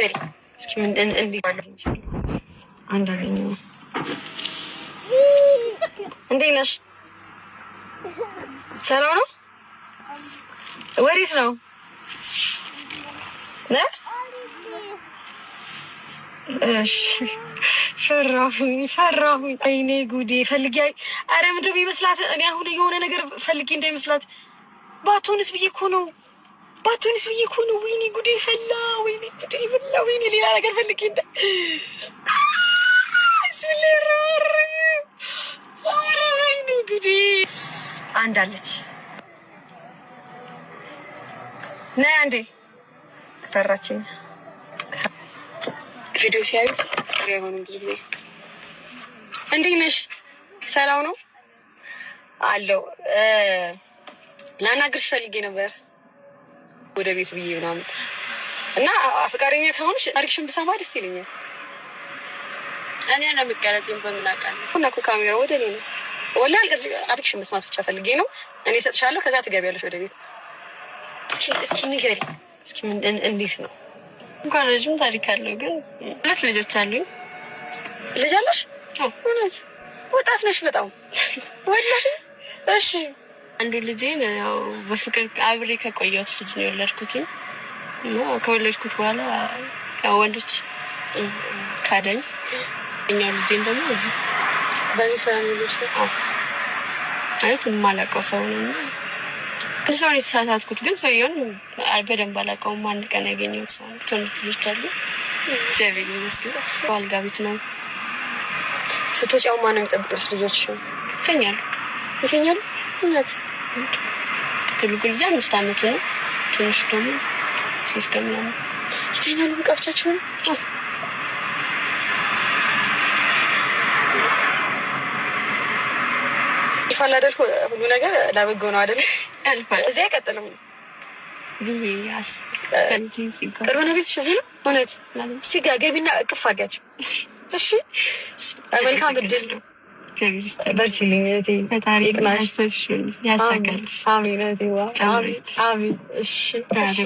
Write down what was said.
ንገሪ እስኪ እንዴት ባለው አንዳገኝ እንዴት ነሽ? ሰላም ነው? ወዴት ነው? እሺ ፈራሁኝ። አይኔ ጉዴ ፈልጊ። አረ ምንድን ነው የሚመስላት? እኔ አሁን የሆነ ነገር ፈልጊ እንዳይመስላት። ባትሆንስ ብዬ እኮ ነው። ወይኔ ጉዴ ፈላ። ወይኔ ሌላ ነገር ፈልጊ እንደ አረ ወይኔ ጉዴ። አንዳለች ነይ አንዴ። ፈራችኝ። ቪዲዮ ሲያዩ አይሆንም ብዙ ጊዜ። እንዴት ነሽ? ሰላም ነው አለው። ላናግርሽ ፈልጌ ነበር ወደ ቤት ብዬ ምናምን እና ፍቃደኛ ከሆንሽ ታሪክሽን ብሰማ ደስ ይለኛል። እኔ ለምቀረጽም በምላቃለሁ እና እኮ ካሜራ ወደ እኔ ነው። ወላሂ ታሪክሽን መስማት ብቻ ፈልጌ ነው። እኔ እሰጥሻለሁ፣ ከዛ ትገቢያለሽ ወደ ቤት። እስኪ ንገሪ እስኪ እንዴት ነው? እንኳን ረጅም ታሪክ አለው፣ ግን 2 ልጆች አሉኝ። ልጅ አለሽ? እውነት? ወጣት ነሽ በጣም ወላሂ። እሺ አንዱ ልጄን ያው በፍቅር አብሬ ከቆየሁት ልጅ ነው የወለድኩት። እና ከወለድኩት በኋላ ያው ወንዶች ካደኝ። እኛው ልጄን ደግሞ እዚህ በዚህ ስራ ነው ልጅ ማለት የማላውቀው ሰው ነው። ሰው የተሳሳትኩት ግን ሰውየውን በደንብ አላውቀውም። አንድ ቀን ያገኘሁት ሰው ነው። ትንሽ ልጆች አሉ። እግዚአብሔር ይመስገን። ባልጋ ቤት ነው። ስትወጪ አሁን ማነው የሚጠብቅሽ? ልጆች ይተኛሉ? እውነት? ትልቁ ልጅ 5 ዓመቱ ነው። ትንሹ ደግሞ 3 ምናምን ይተኛሉ። በቃ ብቻቸውን? ይፋል አይደል? ሁሉ ነገር ለበጎ ነው አይደል? እዚህ አይቀጥልም ብዬ ቅርብ ነው ቤትሽ? እዚህ ነው? እውነት? እስኪ ገቢና እቅፍ አድርጊያቸው እሺ። መልካም እድል ነው። በርቺልኝ እህቴ። ፈጣሪ ይቅናሽ፣ ያሳካልሽ። አሜን እህቴ። አሜን። እሺ